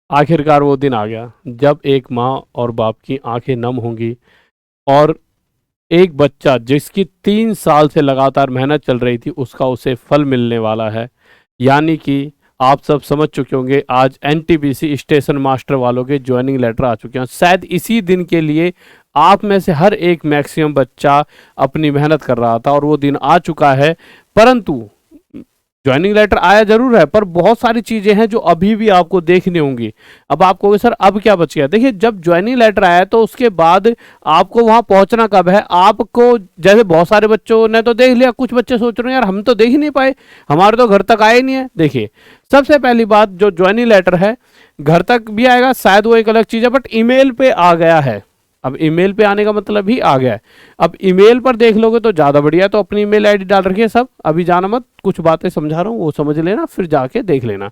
आखिरकार वो दिन आ गया जब एक माँ और बाप की आंखें नम होंगी और एक बच्चा जिसकी 3 साल से लगातार मेहनत चल रही थी उसका उसे फल मिलने वाला है। यानी कि आप सब समझ चुके होंगे आज एनटीपीसी स्टेशन मास्टर वालों के ज्वाइनिंग लेटर आ चुके हैं। शायद इसी दिन के लिए आप में से हर एक मैक्सिमम बच्चा अपनी मेहनत कर रहा था और वो दिन आ चुका है। परंतु ज्वाइनिंग लेटर आया जरूर है पर बहुत सारी चीजें हैं जो अभी भी आपको देखनी होंगी। अब आप कहोगे सर अब क्या बच गया। देखिए जब ज्वाइनिंग लेटर आया तो उसके बाद आपको वहां पहुंचना कब है। आपको जैसे बहुत सारे बच्चों ने तो देख लिया, कुछ बच्चे सोच रहे हैं यार हम तो देख ही नहीं पाए, हमारे तो घर तक आए ही नहीं है। देखिए सबसे पहली बात जो ज्वाइनिंग लेटर है घर तक भी आएगा, शायद वो एक अलग चीज है, बट ईमेल पे आ गया है। अब ईमेल पे आने का मतलब ही आ गया है। अब ईमेल पर देख लोगे तो ज़्यादा बढ़िया है। तो अपनी ईमेल आईडी डाल रखिए सब, अभी जाना मत, कुछ बातें समझा रहा हूँ वो समझ लेना फिर जाके देख लेना।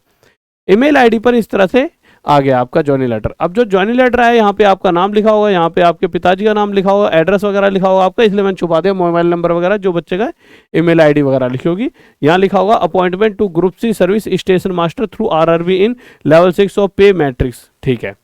ईमेल आईडी पर इस तरह से आ गया आपका ज्वाइनिंग लेटर। अब जो ज्वाइनिंग लेटर है यहाँ पे आपका नाम लिखा होगा, यहाँ पे आपके पिताजी का नाम लिखा होगा, एड्रेस वगैरह लिखा होगा आपका, इसलिए मैंने छुपा दिया, मोबाइल नंबर वगैरह जो बच्चे का ईमेल आईडी वगैरह लिखी होगी। यहाँ लिखा होगा appointment to group C service station master through RRB in level 6 of pay matrix. ठीक है,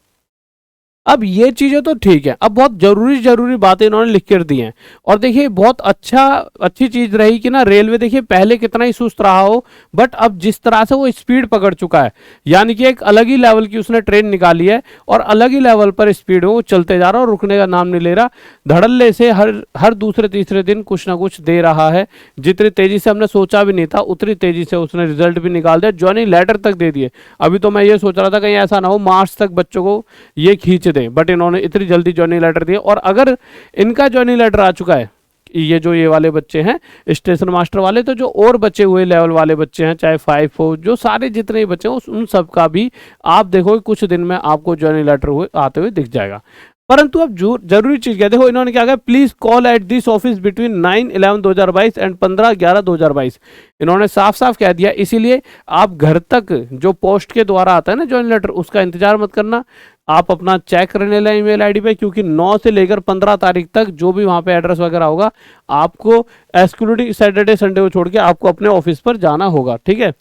अब ये चीजें तो ठीक है। अब बहुत जरूरी बातें इन्होंने लिख कर दी हैं। और देखिए बहुत अच्छी चीज रही कि ना रेलवे देखिए पहले कितना ही सुस्त रहा हो, बट अब जिस तरह से वो स्पीड पकड़ चुका है, यानी कि एक अलग ही लेवल की उसने ट्रेन निकाली है और अलग ही लेवल पर स्पीड में वो चलते जा रहा है और रुकने का नाम नहीं ले रहा। धड़ल्ले से हर दूसरे तीसरे दिन कुछ ना कुछ दे रहा है। जितनी तेजी से हमने सोचा भी नहीं था उतनी तेजी से उसने रिजल्ट भी निकाल दिया, ज्वाइनिंग लेटर तक दे दिए। अभी तो मैं ये सोच रहा था कहीं ऐसा ना हो मार्च तक बच्चों को ये खींच दें, बट इन्होंने इतनी जल्दी ज्वाइनिंग लेटर दिया। और अगर इनका ज्वाइनिंग लेटर आ चुका है, ये वाले बच्चे हैं स्टेशन मास्टर वाले, तो जो और बचे हुए लेवल वाले बच्चे हैं चाहे 5 हो, जो सारे जितने भी बच्चे हैं उन सब का भी आप देखोगे कुछ दिन में आपको ज्वाइनिंग लेटर हुए आते हुए दिख जाएगा। परंतु अब जो जरूरी चीज क्या देखो इन्होंने क्या कहा, please call at this office between 9/11/2022 and 15/11/2022। इन्होंने साफ साफ कह दिया, इसीलिए आप घर तक जो पोस्ट के द्वारा आता है ना ज्वाइनिंग लेटर, उसका इंतजार मत करना। आप अपना चेक करने लें ईमेल आईडी पे, क्योंकि 9 से लेकर 15 तारीख तक जो भी वहां पे एड्रेस वगैरह होगा आपको एक्सक्लूडिंग सैटरडे संडे को छोड़ के आपको अपने ऑफिस पर जाना होगा। ठीक है,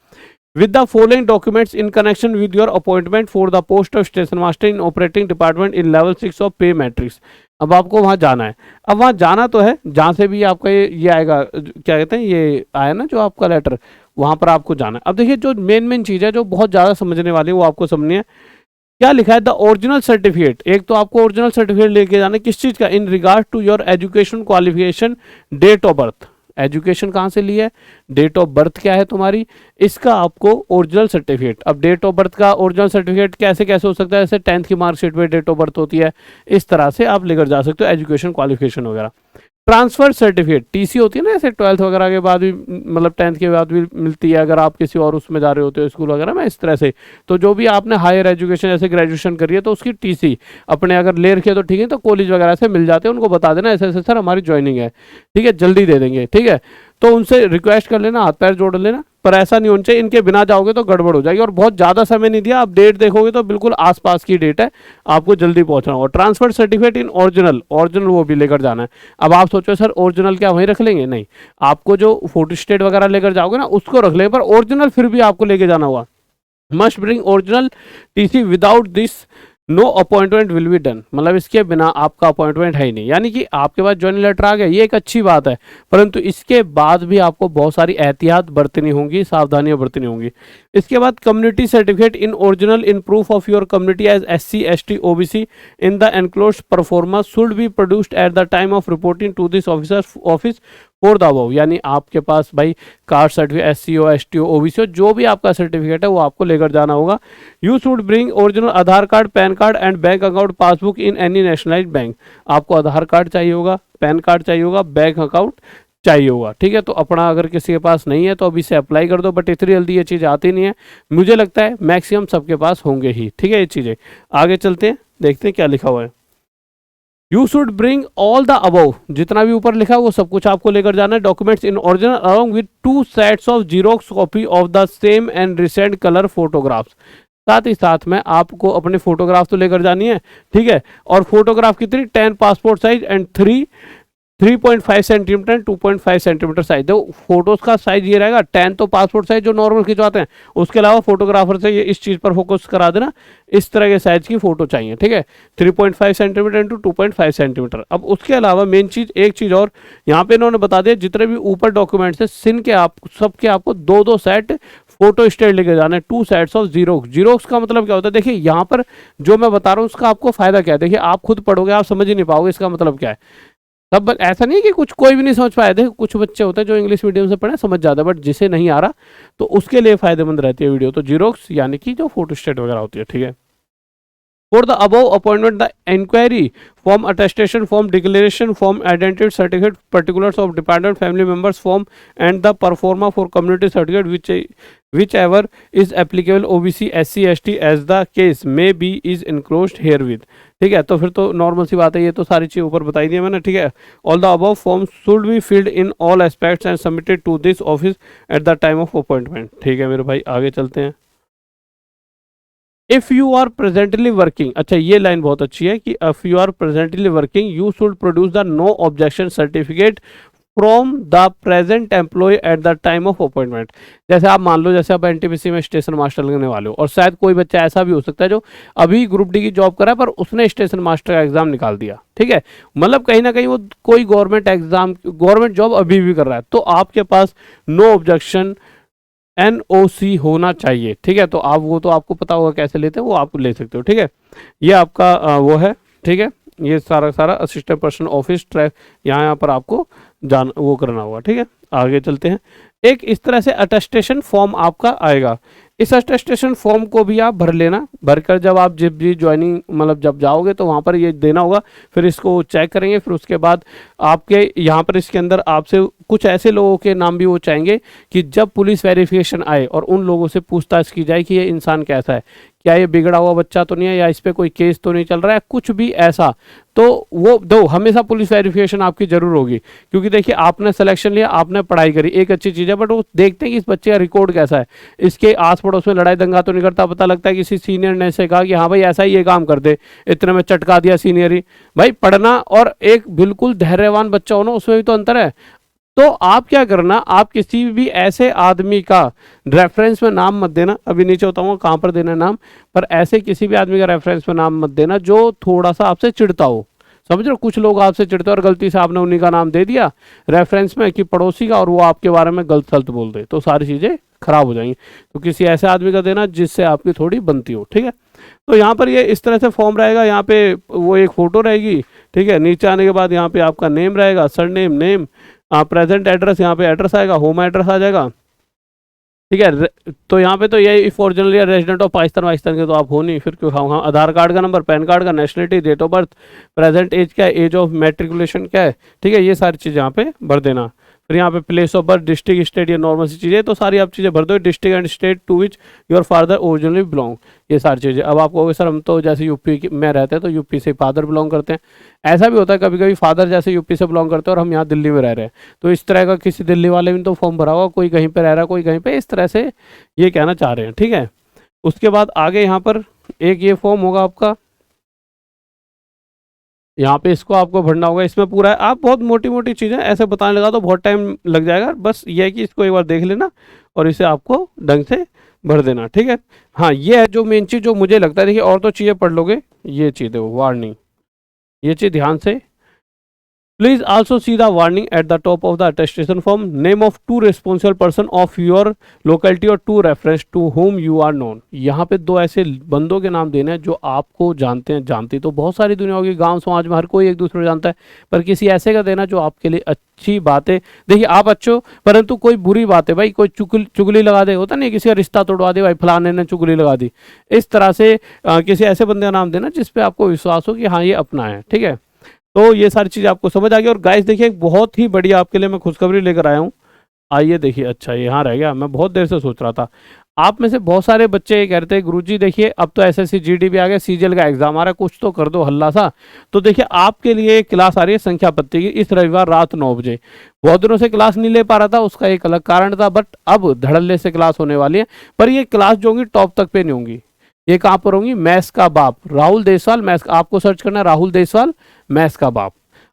with the following documents in connection with your appointment for the post of station master in operating department in level 6 of pay matrix। अब आपको वहां जाना है। अब वहां जाना तो है जहां से भी आपका ये आएगा, क्या कहते हैं, ये आया ना जो आपका लेटर, वहां पर आपको जाना है। अब देखिए जो मेन चीज है जो बहुत ज्यादा समझने वाली है वो आपको समझनी है। क्या लिखा है, द ओरिजिनल सर्टिफिकेट। एक तो आपको ओरिजिनल सर्टिफिकेट लेके जाना है, किस चीज का, in regard to your education qualification date of birth. Education कहाँ से ली है, डेट ऑफ बर्थ क्या है तुम्हारी, इसका आपको ओरिजिनल सर्टिफिकेट। अब डेट ऑफ बर्थ का ओरिजिनल सर्टिफिकेट कैसे कैसे हो सकता है, जैसे 10th की मार्कशीट में डेट ऑफ बर्थ होती है, इस तरह से आप लेकर जा सकते हो एजुकेशन क्वालिफिकेशन वगैरह। ट्रांसफर सर्टिफिकेट टीसी होती है ना, जैसे 12th वगैरह के बाद भी, मतलब 10th के बाद भी मिलती है अगर आप किसी और उसमें जा रहे होते हो स्कूल वगैरह में, इस तरह से। तो जो भी आपने हायर एजुकेशन जैसे ग्रेजुएशन करी है तो उसकी टीसी अपने अगर ले रखी है तो ठीक है, तो कॉलेज वगैरह से मिल जाते हैं, उनको बता देना ऐसे ऐसे सर हमारी ज्वाइनिंग है, ठीक है जल्दी दे देंगे। ठीक है, तो उनसे रिक्वेस्ट कर लेना, हाथ पैर जोड़ लेना, पर ऐसा नहीं होना चाहिए इनके बिना जाओगे तो गड़बड़ हो जाएगी। और बहुत ज़्यादा समय नहीं दिया, आप डेट देखोगे तो बिल्कुल आसपास की डेट है, आपको जल्दी पहुंचना होगा। ट्रांसफर सर्टिफिकेट इन ओरिजिनल वो भी लेकर जाना है। अब आप सोचो सर ओरिजिनल क्या वहीं रख लेंगे, नहीं, आपको जो फोटो स्टेट वगैरह लेकर जाओगे ना उसको रख लेंगे, पर ओरिजिनल फिर भी आपको लेके जाना होगा। Must bring original TC, without this no appointment will be done. मतलब इसके बिना आपका अपॉइंटमेंट है ही नहीं। यानी कि आपके पास ज्वाइनिंग लेटर आ गया, ये एक अच्छी बात है, परंतु इसके बाद भी आपको बहुत सारी एहतियात बरतनी होंगी, सावधानियां बरतनी होंगी। इसके बाद community certificate in original in proof of your community as SC ST OBC in the enclosed proforma should be produced at the time of reporting to this office for the above. यानी आपके पास भाई caste certificate SC हो ST हो OBC हो, जो भी आपका सर्टिफिकेट है वो आपको लेकर जाना होगा। You should bring original Aadhaar card, pan card and bank account passbook in any nationalised bank. आपको आधार कार्ड चाहिए होगा, पैन कार्ड चाहिए होगा, बैंक अकाउंट चाहिए होगा। ठीक है, तो अपना अगर किसी के पास नहीं है तो अभी से अप्लाई कर दो, बट इतनी जल्दी ये चीज़ आती नहीं है, मुझे लगता है मैक्सिमम सबके पास होंगे ही। ठीक है, ये चीज़ें आगे चलते हैं, देखते हैं क्या लिखा हुआ है। You should bring all the above, जितना भी ऊपर लिखा है वो सब कुछ आपको लेकर जाना है। Documents in original along with 2 sets of xerox copy of the same and recent colour photographs. साथ ही साथ में आपको अपने फोटोग्राफ तो लेकर जानी है, ठीक है, और फोटोग्राफ कितनी, 10 passport size and 3 3.5 centimetre 2.5 centimetre size. देखो फोटोज का साइज ये रहेगा 10 तो पासपोर्ट साइज जो नॉर्मल खिंचवाते हैं, उसके अलावा फोटोग्राफर से ये इस चीज पर फोकस करा देना, इस तरह के साइज की फोटो चाहिए, ठीक है। 3.5 सेंटीमीटर इंटू 2.5 सेंटीमीटर। अब उसके अलावा मेन चीज एक चीज और यहाँ पे इन्होंने बता दिया, जितने भी ऊपर डॉक्यूमेंट्स है सिन के आप सबके आपको 2-2 सेट फोटो स्टेट लेके जाना है, 2 सेट्स ऑफ जीरोक्स। जीरोक्स का मतलब क्या होता है, देखिए यहाँ पर जो मैं बता रहा हूँ उसका आपको फायदा क्या है, देखिए आप खुद पढ़ोगे आप समझ ही नहीं पाओगे इसका मतलब क्या है। तब ऐसा नहीं है कि कुछ कोई भी नहीं समझ पाया, देखो कुछ बच्चे होते हैं जो इंग्लिश मीडियम से पढ़े समझ जाते हैं, बट जिसे नहीं आ रहा तो उसके लिए फायदेमंद रहती है वीडियो। तो जीरोक्स यानी कि जो फोटो स्टेट वगैरह होती है, ठीक है। For the above appointment, the inquiry form, attestation form, declaration form, identity certificate, particulars of dependent family members form, and the pro forma for community certificate, whichever is applicable OBC, SC, ST as the case may be is enclosed herewith। ठीक है, तो फिर तो normal सी बात है, ये तो सारी चीज़ ऊपर बताई दी है मैंने, ठीक है। All the above form should be filled in all aspects and submitted to this office at the time of appointment. ठीक है मेरे भाई, आगे चलते हैं। If you are presently working, अच्छा ये लाइन बहुत अच्छी है कि if you are presently working you should produce the no objection certificate from the present employ at the time of appointment. जैसे आप मान लो जैसे आप एनटीपीसी में स्टेशन मास्टर लगने वाले हो, और शायद कोई बच्चा ऐसा भी हो सकता है जो अभी ग्रुप डी की जॉब करा है पर उसने स्टेशन मास्टर का एग्जाम निकाल दिया, ठीक है, मतलब कहीं ना कहीं वो कोई गवर्नमेंट एग्जाम गवर्नमेंट जॉब अभी भी कर रहा है, तो आपके पास नो ऑब्जेक्शन NOC होना चाहिए, ठीक है। तो आप वो तो आपको पता होगा कैसे लेते हैं, वो आप ले सकते हो, ठीक है। ये आपका वो है, ठीक है, ये सारा सारा असिस्टेंट पर्सन ऑफिस ट्रैक यहाँ पर आपको जान वो करना होगा, ठीक है। आगे चलते हैं। एक इस तरह से अटेस्टेशन फॉर्म आपका आएगा, इस अटेस्टेशन फॉर्म को भी आप भर लेना, भरकर जब आप जब भी ज्वाइनिंग मतलब जब जाओगे तो वहाँ पर ये देना होगा, फिर इसको चेक करेंगे, फिर उसके बाद आपके यहाँ पर इसके अंदर आपसे कुछ ऐसे लोगों के नाम भी वो चाहेंगे कि जब पुलिस वेरिफिकेशन आए और उन लोगों से पूछताछ की जाए कि ये इंसान कैसा है, क्या ये बिगड़ा हुआ बच्चा तो नहीं है, या इस पर कोई केस तो नहीं चल रहा है, कुछ भी ऐसा, तो वो दो हमेशा पुलिस वेरिफिकेशन आपकी जरूर होगी, क्योंकि देखिए आपने सिलेक्शन लिया, आपने पढ़ाई करी, एक अच्छी चीज़ है, बट वो देखते हैं कि इस बच्चे का रिकॉर्ड कैसा है, इसके आस पड़ोस में लड़ाई दंगा तो नहीं करता, पता लगता है किसी सीनियर ने से कहा कि हाँ भाई ऐसा ही ये काम कर दे, इतने में चटका दिया सीनियर ही। भाई पढ़ना और एक बिल्कुल धैर्यवान बच्चा होना उसमें भी तो अंतर है। तो आप क्या करना, आप किसी भी ऐसे आदमी का रेफरेंस में नाम मत देना, अभी नीचे बताऊंगा कहाँ पर देना नाम, पर ऐसे किसी भी आदमी का रेफरेंस में नाम मत देना जो थोड़ा सा आपसे चिढ़ता हो, समझ रहे हो, कुछ लोग आपसे चिढ़ते हैं और गलती से आपने उन्हीं का नाम दे दिया रेफरेंस में कि पड़ोसी का, और वो आपके बारे में गलत सलत बोल दे, तो सारी चीज़ें खराब हो जाएंगी। तो किसी ऐसे आदमी का देना जिससे आपकी थोड़ी बनती हो, ठीक है। तो यहाँ पर ये इस तरह से फॉर्म रहेगा, यहाँ पे वो एक फ़ोटो रहेगी, ठीक है। नीचे आने के बाद यहाँ पे आपका नेम रहेगा, सरनेम, नेम, प्रेजेंट एड्रेस, यहाँ पे एड्रेस आएगा, होम एड्रेस आ जाएगा, ठीक है। तो यहाँ पे तो ये if originally resident of Pakistan के तो आप हो नहीं, फिर क्यों खाऊंगा। आधार कार्ड का नंबर, पैन कार्ड का, nationality, date of birth, present age क्या है, एज ऑफ मैट्रिकुलेशन क्या है, ठीक है, ये सारी चीज़ें यहाँ पे भर देना। फिर यहाँ पे place of birth, district, state, ये नॉर्मल सी चीज़ें, तो सारी आप चीज़ें भर दो, district and state to which your father originally belong, ये सारी चीज़ें। अब आप कहोगे सर हम तो जैसे यूपी में रहते हैं तो यूपी से फादर बिलोंग करते हैं, ऐसा भी होता है कभी कभी फादर जैसे यूपी से बिलोंग करते हैं और हम यहाँ दिल्ली में रह रहे हैं, तो इस तरह का किसी दिल्ली वाले ने तो फॉर्म भरा हुआ, कोई कहीं पर रह रहा है, कोई कहीं पर, इस तरह से ये कहना चाह रहे हैं, ठीक है। उसके बाद आगे यहाँ पर एक ये फॉर्म होगा आपका, यहाँ पे इसको आपको भरना होगा, इसमें पूरा है, आप बहुत मोटी मोटी चीज़ें ऐसे बताने लगा तो बहुत टाइम लग जाएगा, बस ये है कि इसको एक बार देख लेना और इसे आपको ढंग से भर देना, ठीक है। हाँ ये है जो मेन चीज़ जो मुझे लगता है, देखिए और तो चीज़ें पढ़ लोगे, ये चीज़ है वार्निंग, ये चीज़ ध्यान से। Please also see the warning at the top of the attestation form. Name of two responsible person of your locality or two reference to whom you are known. यहाँ पे दो ऐसे बंदों के नाम देने हैं जो आपको जानते हैं, जानती तो बहुत सारी दुनिया होगी, गांव समाज में हर कोई एक दूसरे को जानता है, पर किसी ऐसे का देना जो आपके लिए अच्छी बात है। देखिए आप अच्छे हो परंतु कोई बुरी बात है, भाई कोई चुगली लगा दे, होता नहीं किसी का रिश्ता तोड़वा दे, भाई फलाने ने चुगली लगा दी, इस तरह से किसी ऐसे बंदे का नाम देना जिसपे आपको विश्वास हो कि हाँ ये अपना है, ठीक है। तो ये सारी चीज़ आपको समझ आ गई। और गाइस देखिए एक बहुत ही बढ़िया आपके लिए मैं खुशखबरी लेकर आया हूँ, आइए देखिए। अच्छा ये यहाँ रह गया, मैं बहुत देर से सोच रहा था। आप में से बहुत सारे बच्चे ये कहते हैं गुरुजी देखिए अब तो एसएससी जीडी भी आ गया, सीजीएल का एग्जाम आ रहा है, कुछ तो कर दो हल्ला सा। तो देखिए आपके लिए क्लास आ रही है संख्या पत्ती की इस रविवार रात 9 बजे। बहुत दिनों से क्लास नहीं ले पा रहा था, उसका एक अलग कारण था, बट अब धड़ल्ले से क्लास होने वाली है। पर ये क्लास जो होंगी टॉप तक पे नहीं होंगी, ये कहाँ पर होंगी, मैथ्स का बाप राहुल देसवाल, मैथ्स आपको सर्च करना है राहुल देसवाल मैथ्स का बाप।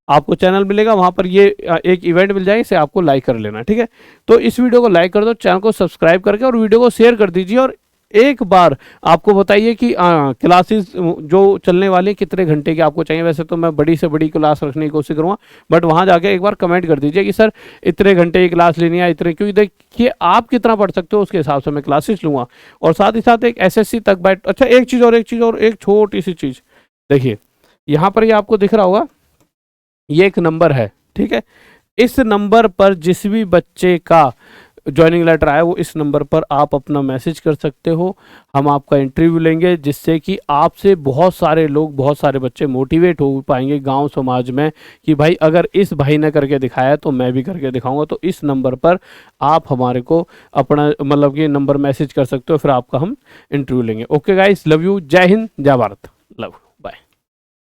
आपको चैनल मिलेगा, वहाँ पर ये एक इवेंट मिल जाएगा, इसे आपको लाइक कर लेना, ठीक है। तो इस वीडियो को लाइक कर दो, चैनल को सब्सक्राइब करके और वीडियो को शेयर कर दीजिए। और एक बार आपको बताइए कि क्लासेस जो चलने वाली कितने घंटे की आपको चाहिए। वैसे तो मैं बड़ी से बड़ी क्लास रखने की कोशिश करूँगा, बट वहाँ जाके एक बार कमेंट कर दीजिए कि सर इतने घंटे की क्लास लेनी है, इतने, क्योंकि देखिए आप कितना पढ़ सकते हो उसके हिसाब से मैं क्लासेस लूँगा। और साथ ही साथ एक एसएससी तक बैठ, अच्छा एक चीज़ और एक छोटी सी चीज़ देखिए, यहाँ पर ये आपको दिख रहा होगा, ये एक नंबर है, ठीक है। इस नंबर पर जिस भी बच्चे का ज्वाइनिंग लेटर आया वो इस नंबर पर आप अपना मैसेज कर सकते हो। हम आपका इंटरव्यू लेंगे, जिससे कि आपसे बहुत सारे लोग, बहुत सारे बच्चे मोटिवेट हो पाएंगे गांव समाज में कि भाई अगर इस भाई ने करके दिखाया तो मैं भी करके दिखाऊंगा। तो इस नंबर पर आप हमारे को अपना मतलब कि नंबर मैसेज कर सकते हो, फिर आपका हम इंटरव्यू लेंगे। ओके गाइस, लव यू, जय हिंद, जय भारत।